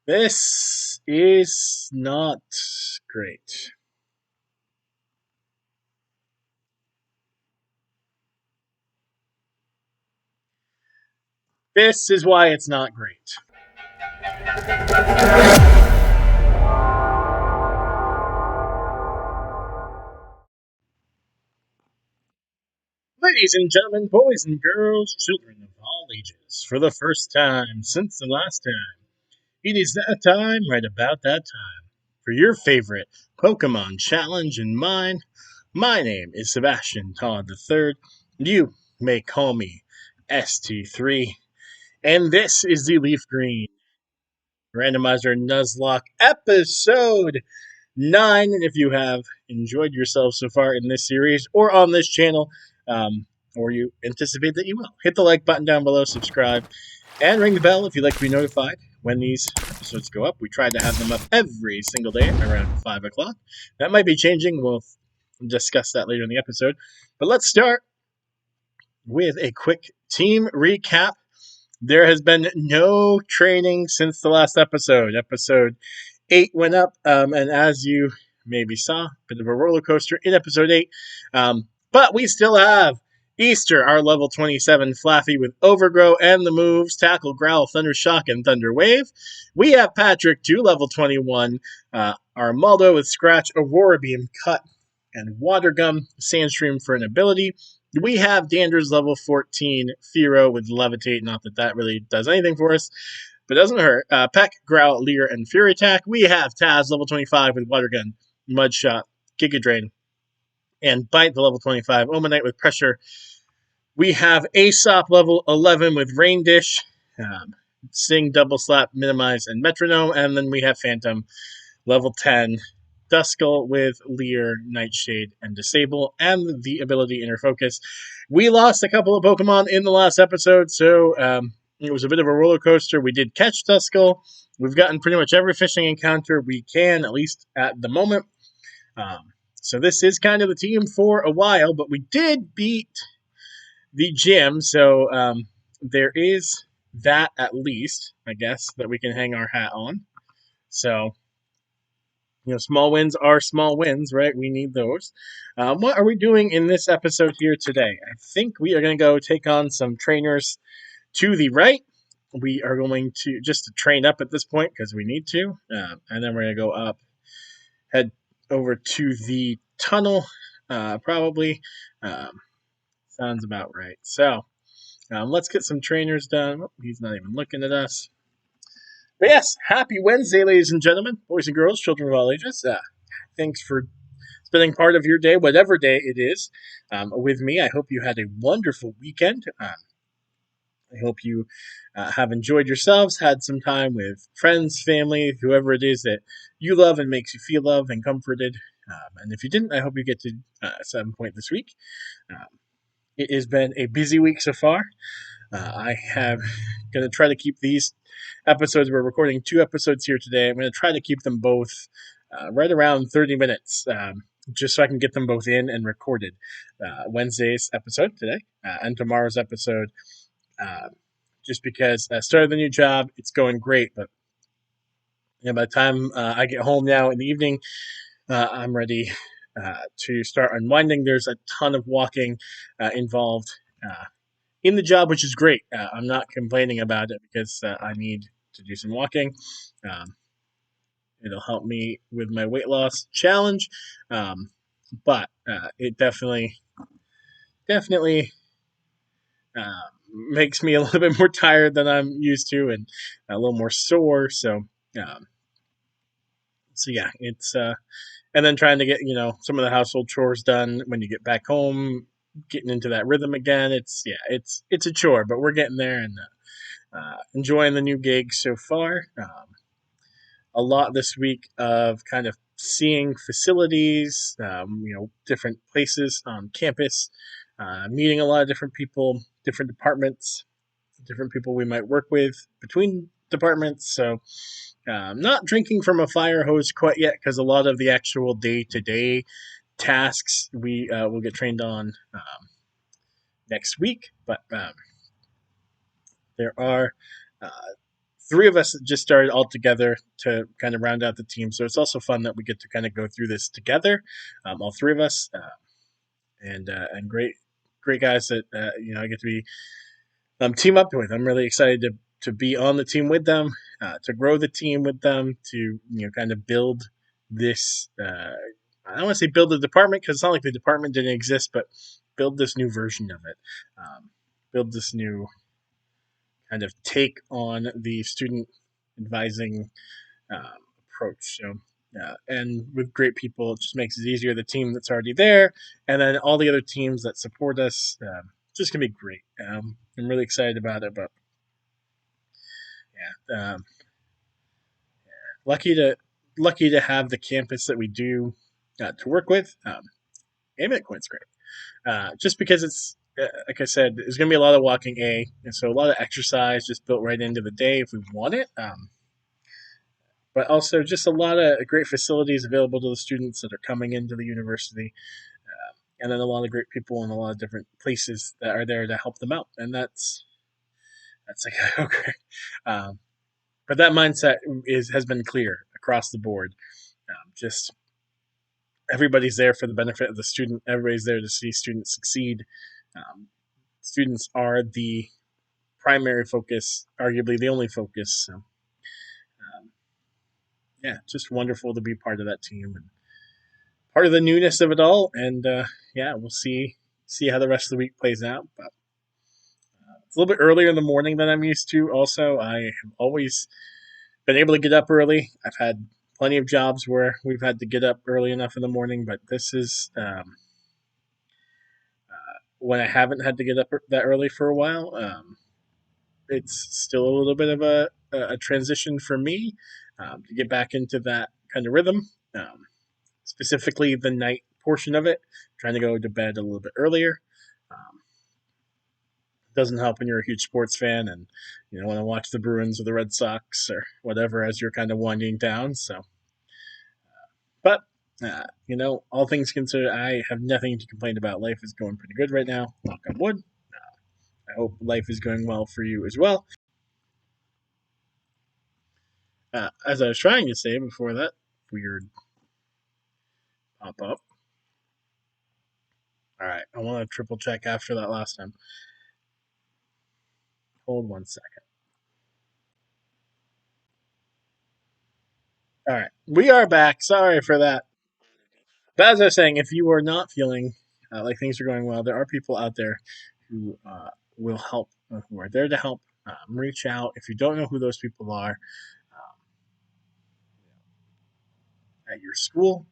This is not great. This is why it's not great. Ladies and gentlemen, boys and girls, children of all ages, for the first time since the last time, it is that time, right about that time, for your favorite Pokemon challenge and mine. My name is Sebastian Todd III. You may call me ST3. And this is the LeafGreen Randomizer Nuzlocke episode 9. And if you have enjoyed yourself so far in this series or on this channel, um, or you anticipate that you will, hit the like button down below, subscribe, and ring the bell if you'd like to be notified when these episodes go up. We try to have them up every single day around 5 o'clock. That might be changing. We'll discuss that later in the episode. But let's start with a quick team recap. There has been no training since the last episode. Episode 8 went up, and as you maybe saw, a bit of a roller coaster in episode 8. But we still have Easter, our level 27 Flaffy with Overgrow and the moves Tackle, Growl, Thunder Shock, and Thunder Wave. We have Patrick, 2 level 21, Armaldo with Scratch, Aurora Beam, Cut, and Water Gun, Sandstream for an ability. We have Dander's level 14, Firo with Levitate. Not that that really does anything for us, but it doesn't hurt. Peck, Growl, Leer, and Fury Attack. We have Taz, level 25 with Water Gun, Mud Shot, Giga Drain, and Bite, the level 25. Omanite with Pressure. We have Aesop, level 11 with Rain Dish, Sing, Double Slap, Minimize, and Metronome. And then we have Phantom, level 10, Duskull with Leer, Nightshade, and Disable, and the ability Inner Focus. We lost a couple of Pokemon in the last episode, so it was a bit of a roller coaster. We did catch Duskull. We've gotten pretty much every fishing encounter we can, at least at the moment. So this is kind of the team for a while, but we did beat the gym, so there is that at least, I guess, that we can hang our hat on. So small wins are small wins, right? We need those. What are we doing in this episode here today? I think we are going to go take on some trainers to the right. We are going to just to train up at this point because we need to. And then we're going to go up, head over to the tunnel, probably. Sounds about right. So let's get some trainers done. Oh, he's not even looking at us. But yes, happy Wednesday, ladies and gentlemen, boys and girls, children of all ages. Thanks for spending part of your day, whatever day it is, with me. I hope you had a wonderful weekend. I hope you have enjoyed yourselves, had some time with friends, family, whoever it is that you love and makes you feel loved and comforted. And if you didn't, I hope you get to some point this week. It has been a busy week so far. I have going to try to keep these episodes. We're recording 2 episodes here today. I'm going to try to keep them both right around 30 minutes, just so I can get them both in and recorded. Wednesday's episode today and tomorrow's episode. Just because I started the new job, it's going great. But by the time I get home now in the evening, I'm ready to start unwinding. There's a ton of walking involved in the job, which is great. I'm not complaining about it because I need to do some walking. It'll help me with my weight loss challenge, but it definitely makes me a little bit more tired than I'm used to and a little more sore. Um, so yeah, it's and then trying to get some of the household chores done when you get back home, getting into that rhythm again. It's a chore, but we're getting there and enjoying the new gig so far. A lot this week of kind of seeing facilities, different places on campus, meeting a lot of different people, different departments, different people we might work with between departments. So not drinking from a fire hose quite yet because a lot of the actual day-to-day tasks we will get trained on next week. But there are three of us just started all together to kind of round out the team. So it's also fun that we get to kind of go through this together, all three of us, and great guys that I get to be team up with. I'm really excited to be on the team with them, to grow the team with them, to kind of build this. I don't want to say build the department because it's not like the department didn't exist, but build this new version of it. Build this new kind of take on the student advising approach. So, and with great people, it just makes it easier. The team that's already there, and then all the other teams that support us, just gonna be great. I'm really excited about it. But yeah, lucky to have the campus that we do to work with. And Bitcoin's great. Just because it's like I said, there's going to be a lot of walking and so a lot of exercise just built right into the day if we want it. But also just a lot of great facilities available to the students that are coming into the university, and then a lot of great people in a lot of different places that are there to help them out, and that's like okay. But that mindset has been clear across the board. Just everybody's there for the benefit of the student. Everybody's there to see students succeed. Um, Students are the primary focus, arguably the only focus. So, yeah, just wonderful to be part of that team and part of the newness of it all. And yeah, we'll see how the rest of the week plays out. But it's a little bit earlier in the morning than I'm used to. Also, I have always been able to get up early. I've had plenty of jobs where we've had to get up early enough in the morning, but this is when I haven't had to get up that early for a while. It's still a little bit of a transition for me to get back into that kind of rhythm, specifically the night portion of it, trying to go to bed a little bit earlier. Um, doesn't help when you're a huge sports fan and want to watch the Bruins or the Red Sox or whatever as you're kind of winding down. So, but all things considered, I have nothing to complain about. Life is going pretty good right now. Knock on wood. I hope life is going well for you as well. As I was trying to say before that weird pop up. All right, I want to triple check after that last time. Hold 1 second. All right, we are back. Sorry for that. But as I was saying, if you are not feeling like things are going well, there are people out there who will help, who are there to help. Reach out if you don't know who those people are at your school,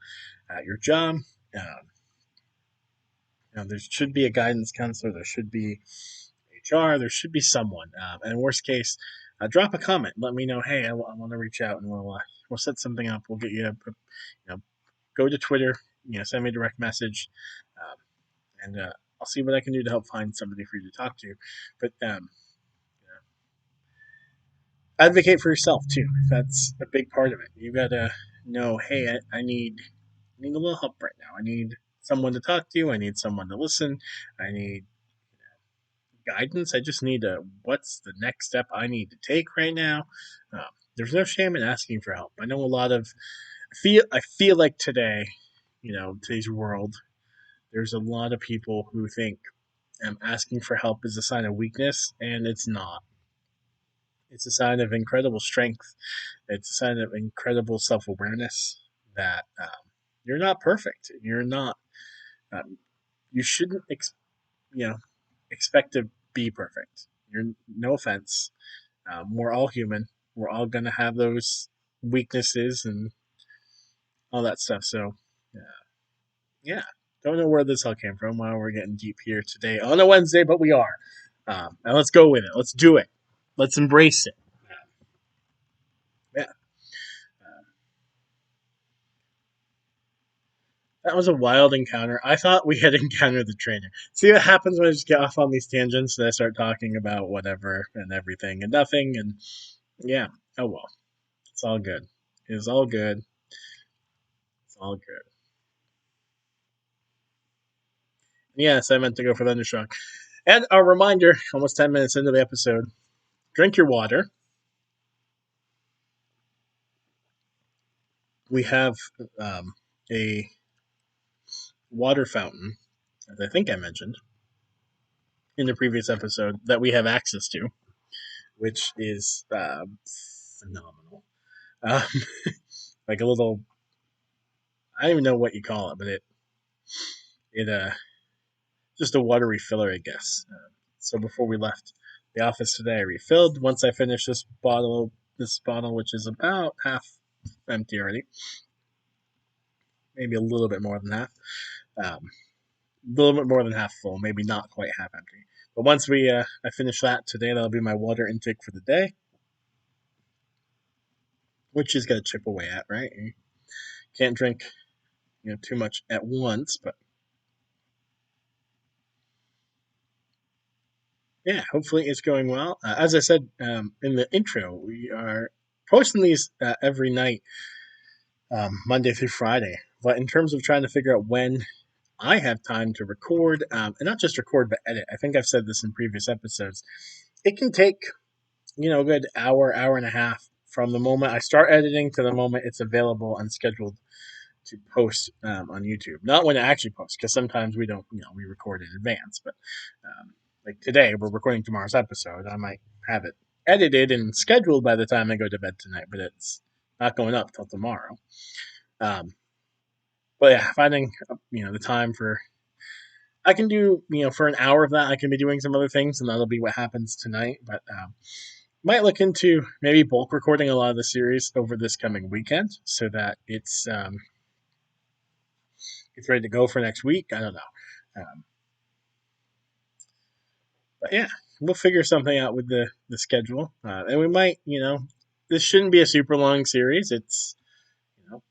at your job. Um, there should be a guidance counselor. There should be HR. There should be someone. And in worst case, drop a comment. Let me know. Hey, I want to reach out, and we'll set something up. We'll get go to Twitter. Send me a direct message, and I'll see what I can do to help find somebody for you to talk to. But advocate for yourself too. That's a big part of it. You gotta know, hey, I need a little help right now. I need someone to talk to. I need someone to listen. I need guidance. I just need what's the next step I need to take right now. There's no shame in asking for help. I know a lot of I feel like today, today's world, there's a lot of people who think asking for help is a sign of weakness, and it's not. It's a sign of incredible strength. It's a sign of incredible self awareness that you're not perfect. You're not. Um, you shouldn't you know expect to be perfect. You're no offense. We're all human. We're all gonna have those weaknesses and all that stuff. So, yeah, don't know where this all came from. While we're getting deep here today on a Wednesday, but we are. And let's go with it. Let's do it. Let's embrace it. Yeah, that was a wild encounter. I thought we had encountered the trainer. See what happens when I just get off on these tangents and I start talking about whatever and everything and nothing. And yeah, oh well, it's all good. It's all good. It's all good. Yes, I meant to go for Thundershock. And a reminder, almost 10 minutes into the episode, drink your water. we have a water fountain, as I think I mentioned in the previous episode, that we have access to, which is phenomenal. Um, like a little, I don't even know what you call it, but it just a water refiller, I guess. So before we left the office today, I refilled. Once I finished this bottle, which is about half empty already, maybe a little bit more than half. A little bit more than half full, maybe not quite half empty. But once I finish that today, that'll be my water intake for the day, which is gonna chip away at, right? You can't drink too much at once, but yeah, hopefully it's going well. As I said in the intro, we are posting these every night, Monday through Friday. But in terms of trying to figure out when I have time to record, and not just record but edit, I think I've said this in previous episodes. It can take a good hour and a half from the moment I start editing to the moment it's available and scheduled to post on YouTube. Not when it actually posts, because sometimes we don't, we record in advance. But like today, we're recording tomorrow's episode. I might have it edited and scheduled by the time I go to bed tonight, but it's not going up till tomorrow. Um, but yeah, finding the time for I can do for an hour of that. I can be doing some other things, and that'll be what happens tonight. But might look into maybe bulk recording a lot of the series over this coming weekend, so that it's ready to go for next week. I don't know. But yeah, we'll figure something out with the schedule, and we might, this shouldn't be a super long series. You know,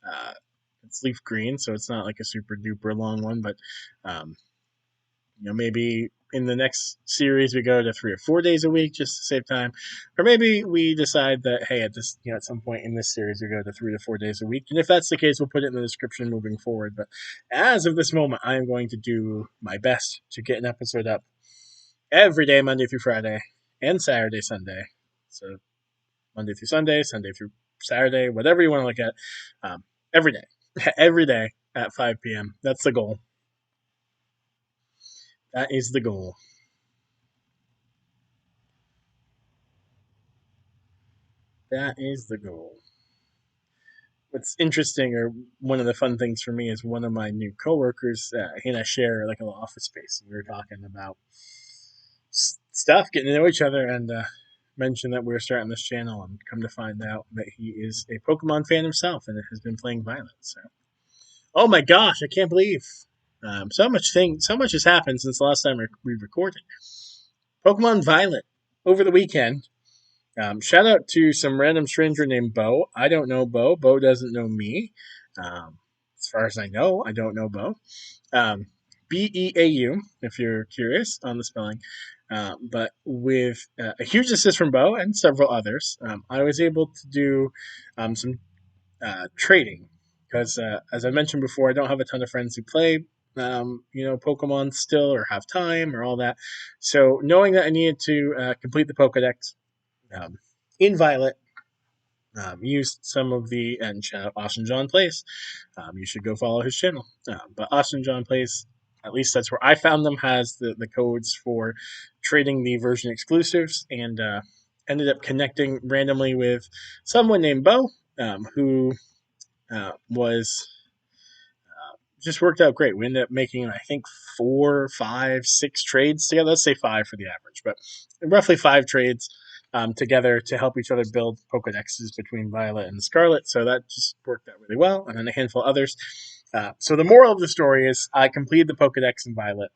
uh, it's LeafGreen, so it's not like a super duper long one. But um, maybe in the next series we go to 3 or 4 days a week just to save time, or maybe we decide that hey, at some point in this series we go to 3 to 4 days a week, and if that's the case, we'll put it in the description moving forward. But as of this moment, I am going to do my best to get an episode up every day, Monday through Friday, and Saturday, Sunday. So Monday through Sunday, Sunday through Saturday, whatever you want to look at, every day, every day at 5 p.m. That's the goal. That is the goal. That is the goal. What's interesting, or one of the fun things for me, is one of my new coworkers. He and I share like a little office space, and we were talking about stuff, getting to know each other, and mentioned that we were starting this channel, and come to find out that he is a Pokemon fan himself and has been playing Violet. So, oh my gosh, I can't believe so much has happened since the last time we recorded. Pokemon Violet over the weekend. Shout out to some random stranger named Bo. I don't know Bo. Bo doesn't know me. As far as I know, I don't know Bo. Beau, if you're curious on the spelling. But with a huge assist from Bo and several others, I was able to do some trading, because, as I mentioned before, I don't have a ton of friends who play, Pokemon still, or have time, or all that. So knowing that I needed to complete the Pokedex um, in Violet, used some of the, and shout out Austin John Plays. You should go follow his channel. But Austin John Plays, at least that's where I found them, has the codes for trading the version exclusives, and ended up connecting randomly with someone named Bo, who was just worked out great. We ended up making, I think, 4, 5, 6 trades together. Let's say 5 for the average, but roughly 5 trades together to help each other build Pokedexes between Violet and Scarlet. So that just worked out really well, and then a handful of others. So the moral of the story is I completed the Pokedex in Violet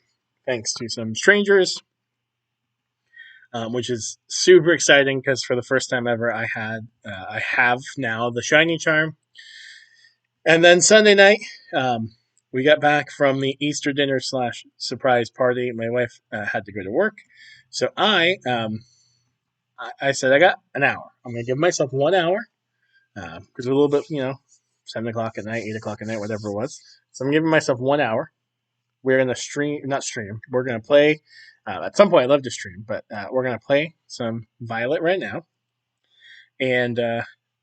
thanks to some strangers, which is super exciting, because for the first time ever, I have now the Shiny Charm. And then Sunday night, we got back from the Easter dinner / surprise party. My wife had to go to work, so I said I got an hour. I'm gonna give myself 1 hour, because we're a little bit, 7 o'clock at night, 8 o'clock at night, whatever it was. So I'm giving myself 1 hour. We're gonna not stream. We're gonna play. At some point, I'd love to stream, but we're gonna play some Violet right now, and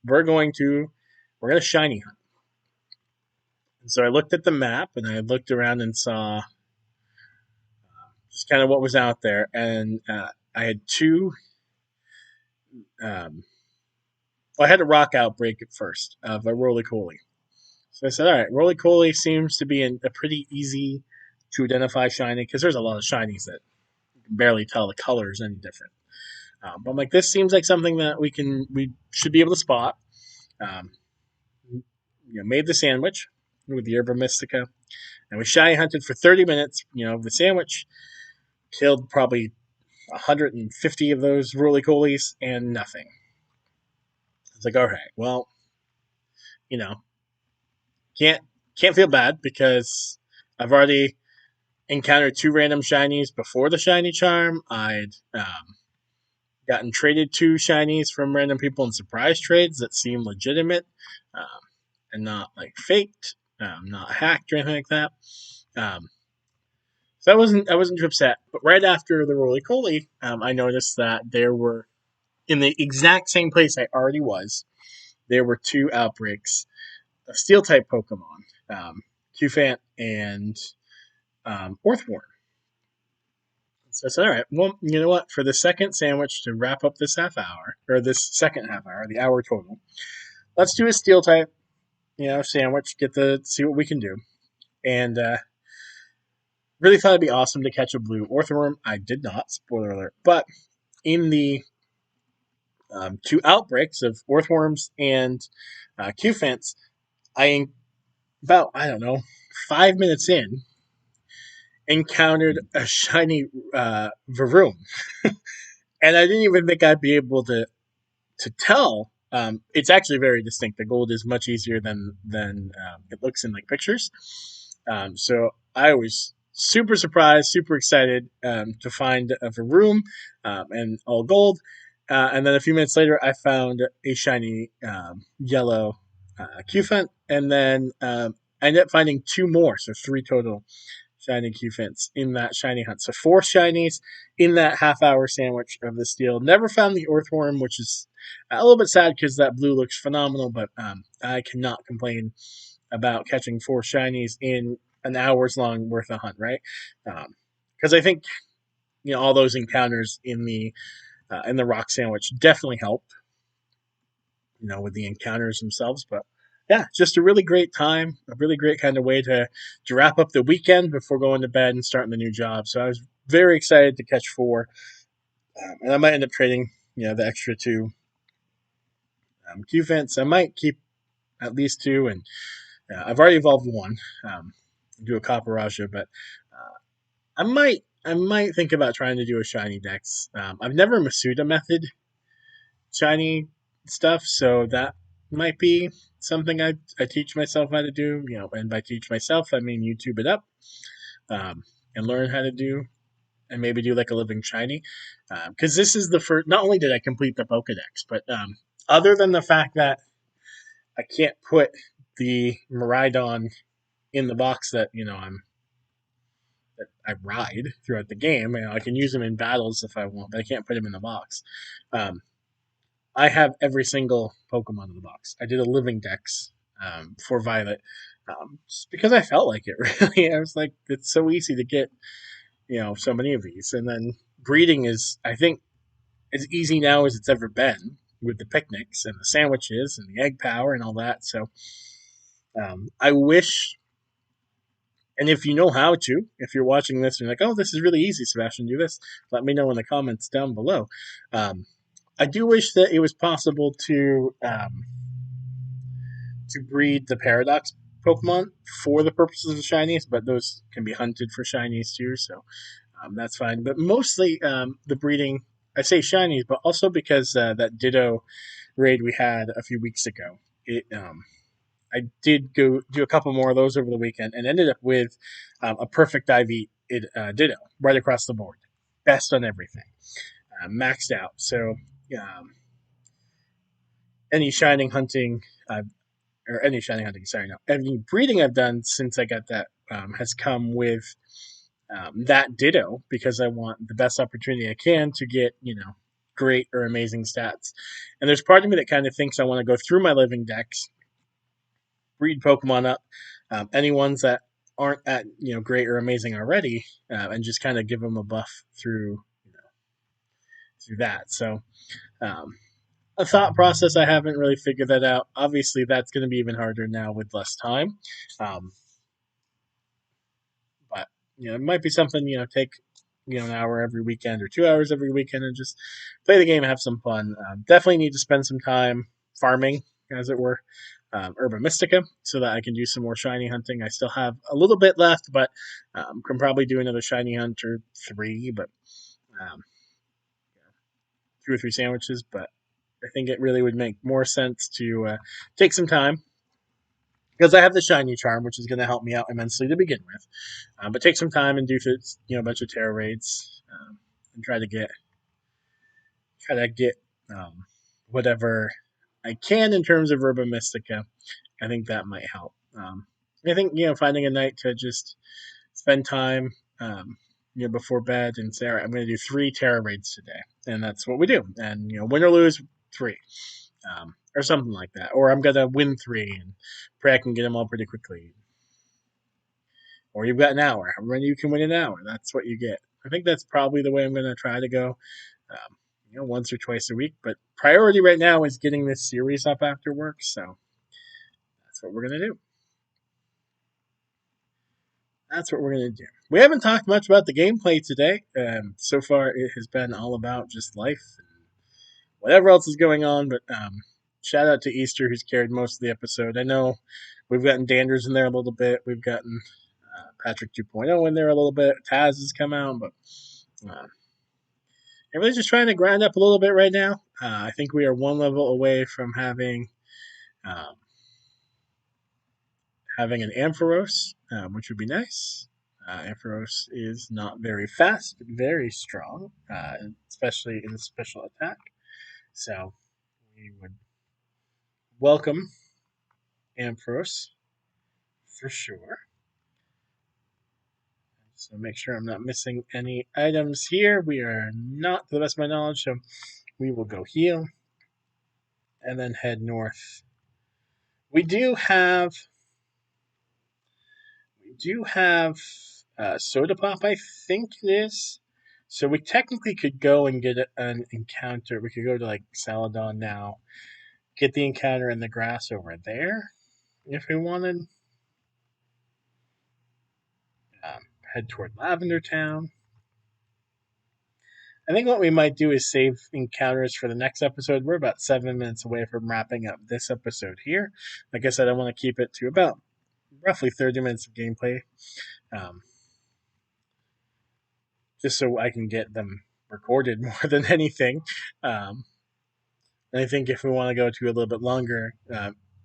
we're going to we're gonna shiny hunt. And so I looked at the map and I looked around and saw just kind of what was out there, and I had two. Um, well, I had a rock outbreak at first of a roly poly. So I said, all right, roly poly seems to be a pretty easy to identify shiny because there's a lot of shinies that you can barely tell the colors any different. But I'm like, this seems like something that we should be able to spot. Um, made the sandwich with the Herba Mystica, and we shiny hunted for 30 minutes. The sandwich killed probably 150 of those roly polies and nothing. It's like, all right, well, you know, can't can't feel bad because I've already encountered two random shinies before the shiny charm. I'd gotten traded two shinies from random people in surprise trades that seem legitimate and not like faked, not hacked or anything like that. Um, so I wasn't too upset. But right after the roly poly, I noticed that there were in the exact same place I already was. There were two outbreaks of steel type Pokemon, Qfant and Orthworm. So I said, all right, well, you know what? For the second sandwich to wrap up this half hour, or this second half hour, the hour total, let's do a steel type, sandwich. See what we can do. And really thought it'd be awesome to catch a blue Orthworm. I did not, spoiler alert. But in the two outbreaks of Orthworms and Qfants, about, I don't know, 5 minutes in, encountered a shiny Varoom. And I didn't even think I'd be able to tell. It's actually very distinct. The gold is much easier than it looks in like pictures. So I was super surprised, super excited to find a Varoom and all gold. And then a few minutes later, I found a shiny yellow Qfant, and then I ended up finding two more, so three total shiny Qfants in that shiny hunt. So four shinies in that half-hour sandwich of the steel. Never found the Earthworm, which is a little bit sad because that blue looks phenomenal, but I cannot complain about catching four shinies in an hour's long worth of hunt, right? Because I think all those encounters in the rock sandwich definitely helped, with the encounters themselves. But yeah, just a really great time, a really great kind of way to wrap up the weekend before going to bed and starting the new job. So I was very excited to catch four, and I might end up trading, the extra two Q-Fence. I might keep at least two, and I've already evolved one, do a Copper but I might think about trying to do a shiny dex. I've never Masuda method shiny stuff, so that might be something I teach myself how to do. And by teach myself, I mean YouTube it up and learn how to do, and maybe do like a living shiny. Because this is the first. Not only did I complete the Pokedex, but other than the fact that I can't put the Miraidon in the box that I ride throughout the game. I can use them in battles if I want, but I can't put them in the box. Um, I have every single Pokemon in the box. I did a living dex for Violet just because I felt like it. Really, I was like, it's so easy to get so many of these, and then breeding is, I think, as easy now as it's ever been with the picnics and the sandwiches and the egg power and all that. So I wish. And if you know how to, if you're watching this and you're like, oh, this is really easy, Sebastian, do this, let me know in the comments down below. I do wish that it was possible to breed the Paradox Pokemon for the purposes of shinies, but those can be hunted for shinies too, so that's fine. But mostly the breeding, I say shinies, but also because that Ditto raid we had a few weeks ago, I did go do a couple more of those over the weekend and ended up with a perfect IV Ditto right across the board. Best on everything. Maxed out. So um, any shining hunting, or any shining hunting, sorry, no. Any breeding I've done since I got that has come with that Ditto because I want the best opportunity I can to get, great or amazing stats. And there's part of me that kind of thinks I want to go through my living decks breed Pokemon up, any ones that aren't at great or amazing already, and just kind of give them a buff through that. So um, a thought process, I haven't really figured that out. Obviously, that's going to be even harder now with less time. Um, but it might be something take an hour every weekend or 2 hours every weekend and just play the game and have some fun. Definitely need to spend some time farming, as it were, Urban Mystica, so that I can do some more shiny hunting. I still have a little bit left, but can probably do another shiny hunt or three, but um, 2 or 3 sandwiches. But I think it really would make more sense to take some time because I have the shiny charm, which is going to help me out immensely to begin with. But take some time and do a bunch of terror raids and try to get um, whatever I can in terms of Urban Mystica. I think that might help. I think finding a night to just spend time before bed and say, all right, I'm going to do 3 terror raids today, and that's what we do. And win or lose 3. Or something like that. Or I'm gonna win 3 and pray I can get them all pretty quickly. Or you've got an hour. When you can win an hour, that's what you get. I think that's probably the way I'm gonna try to go. Once or twice a week. But priority right now is getting this series up after work, so that's what we're gonna do. That's what we're gonna do. We haven't talked much about the gameplay today. So far, it has been all about just life and whatever else is going on. But shout out to Easter, who's carried most of the episode. I know we've gotten Danders in there a little bit. We've gotten Patrick 2.0 in there a little bit. Taz has come out, but everybody's just trying to grind up a little bit right now. I think we are one level away from um, having an Ampharos, which would be nice. Ampharos is not very fast, but very strong, especially in special attack. So we would welcome Ampharos for sure. So make sure I'm not missing any items here. We are not, to the best of my knowledge, so we will go heal and then head north. We do have Soda Pop, I think it is. So we technically could go and get an encounter. We could go to like Saladon now, get the encounter in the grass over there if we wanted. Um, Head toward Lavender Town. I think what we might do is save encounters for the next episode. We're about 7 minutes away from wrapping up this episode here. Like I said, I want to keep it to about roughly 30 minutes of gameplay, um, just so I can get them recorded more than anything. Um, and I think if we want to go to a little bit longer,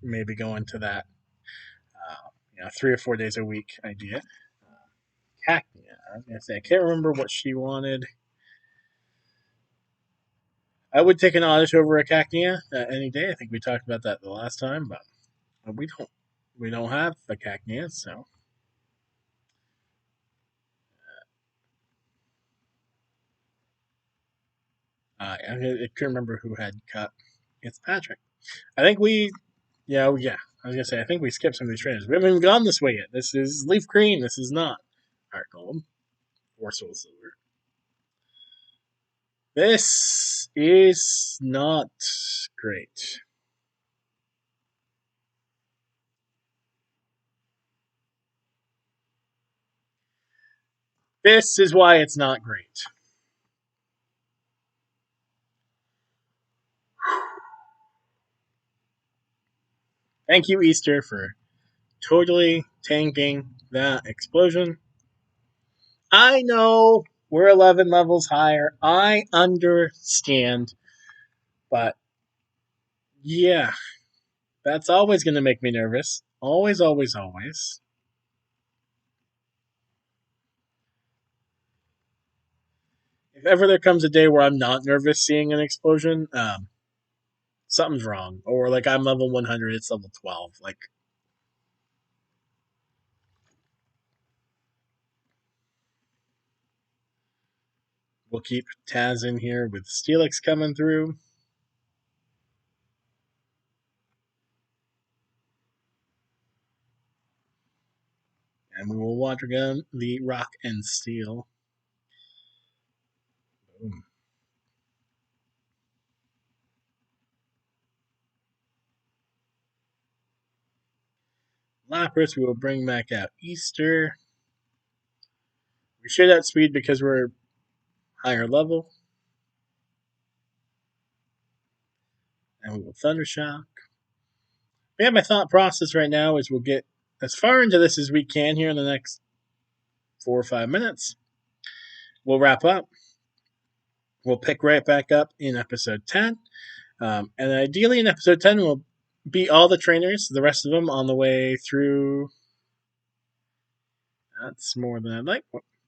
maybe go into that, 3 or 4 days a week idea. Cacnea, I was gonna say, I can't remember what she wanted. I would take an Oddish over a Cacnea any day. I think we talked about that the last time, but we don't have a Cacnea, so I can't remember who had cut. It's Patrick. I think yeah. I was gonna say I think we skipped some of these trainers. We haven't even gone this way yet. This is LeafGreen. This is not Heart Gold or Soul Silver. This is not great. This is why it's not great. Thank you, Easter, for totally tanking that explosion. I know we're 11 levels higher. I understand. But yeah, that's always going to make me nervous. Always, always, always. If ever there comes a day where I'm not nervous seeing an explosion, something's wrong. Or like I'm level 100, it's level 12. Like, we'll keep Taz in here with Steelix coming through. And we will water gun the rock and steel. Boom. Lapras, we will bring back out Easter. We should outspeed because we're higher level. And we will Thundershock. Yeah, my thought process right now is we'll get as far into this as we can here in the next 4 or 5 minutes. We'll wrap up. We'll pick right back up in episode 10. And ideally in episode 10, we'll beat all the trainers, the rest of them, on the way through. That's more than I'd like.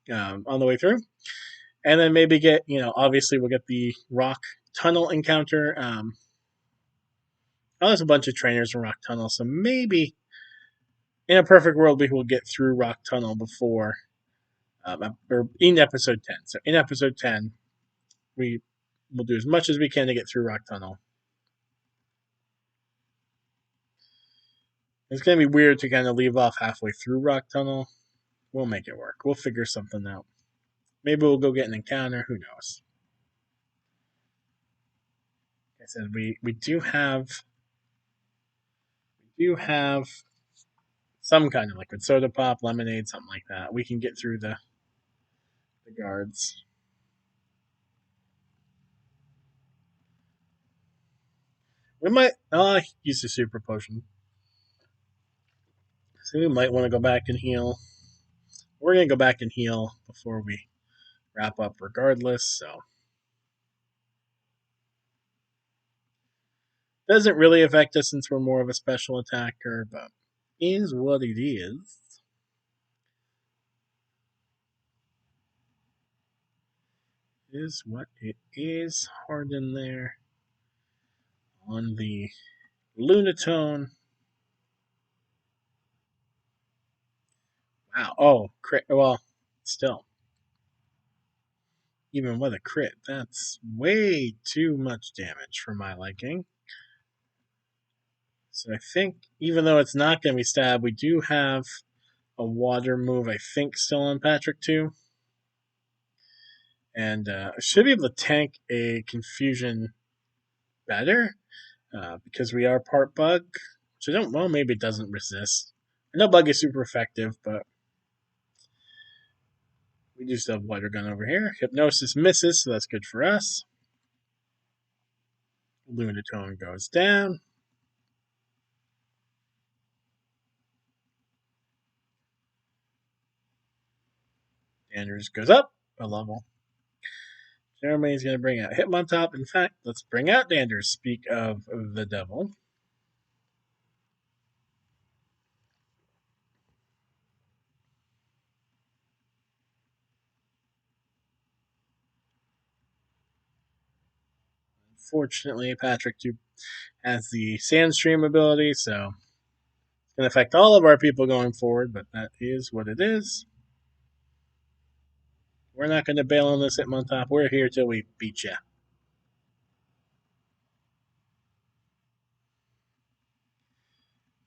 On the way through. And then maybe get, obviously we'll get the rock tunnel encounter. There's a bunch of trainers in Rock Tunnel, so maybe in a perfect world we will get through Rock Tunnel before, or in episode 10. So in episode 10, we will do as much as we can to get through Rock Tunnel. It's going to be weird to kind of leave off halfway through Rock Tunnel. We'll make it work. We'll figure something out. Maybe we'll go get an encounter. Who knows? Like I said, we do have some kind of liquid soda pop, lemonade, something like that. We can get through the guards. We might use the super potion. So we might want to go back and heal. We're going to go back and heal before we wrap up regardless, so. Doesn't really affect us since we're more of a special attacker, but is what it is. Is what it is. Hard in there. On the Lunatone. Wow. Oh, crit. Well, still. Even with a crit, that's way too much damage for my liking. So I think, even though it's not going to be stab, we do have a water move, I think, still on Patrick too. And should be able to tank a confusion better because we are part bug. So I don't, well, maybe it doesn't resist. I know bug is super effective, but we do still have water gun over here. Hypnosis misses, so that's good for us. Lunatone goes down. Anders goes up a level. Jeremy's going to bring out Hitmontop. In fact, let's bring out Danders. Speak of the devil. Unfortunately, Patrick too has the Sandstream ability, so it's going to affect all of our people going forward, but that is what it is. We're not going to bail on this Hitmontop. We're here till we beat you.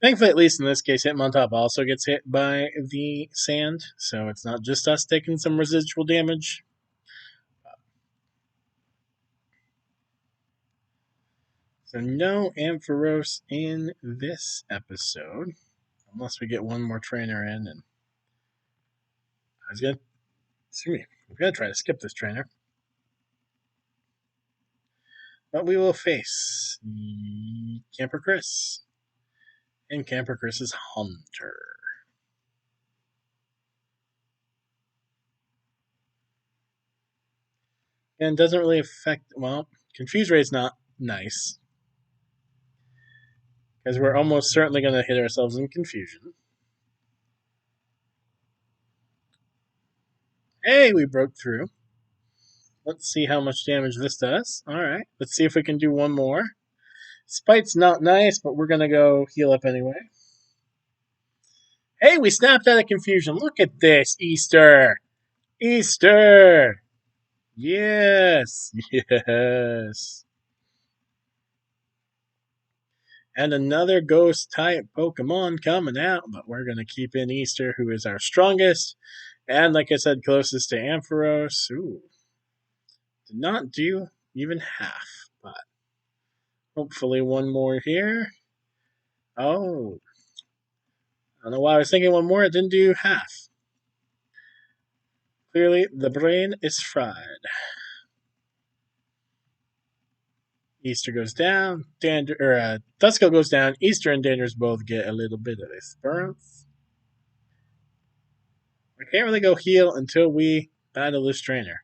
Thankfully, at least in this case, Hitmontop also gets hit by the sand, so it's not just us taking some residual damage. So no Ampharos in this episode, unless we get one more trainer in. And we're gonna try to skip this trainer, but we will face Camper Chris and Camper Chris's Hunter. And doesn't really affect, well, Confuse Ray's not nice. Because we're almost certainly going to hit ourselves in confusion. Hey, we broke through. Let's see how much damage this does. Alright, let's see if we can do one more. Spite's not nice, but we're going to go heal up anyway. Hey, we snapped out of confusion. Look at this, Easter. Easter. Yes. Yes. And another ghost-type Pokemon coming out, but we're going to keep in Easter, who is our strongest. And like I said, closest to Ampharos. Ooh. Did not do even half, but hopefully one more here. Oh. I don't know why I was thinking one more. It didn't do half. Clearly, the brain is fried. Easter goes down. Dusko goes down. Easter and Danders both get a little bit of experience. We can't really go heal until we battle this trainer.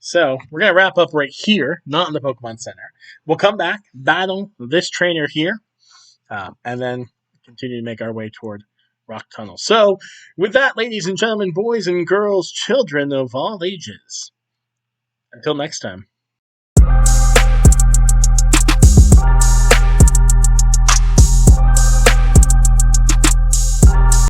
So we're going to wrap up right here, not in the Pokemon Center. We'll come back, battle this trainer here, and then continue to make our way toward Rock Tunnel. So with that, ladies and gentlemen, boys and girls, children of all ages, until next time.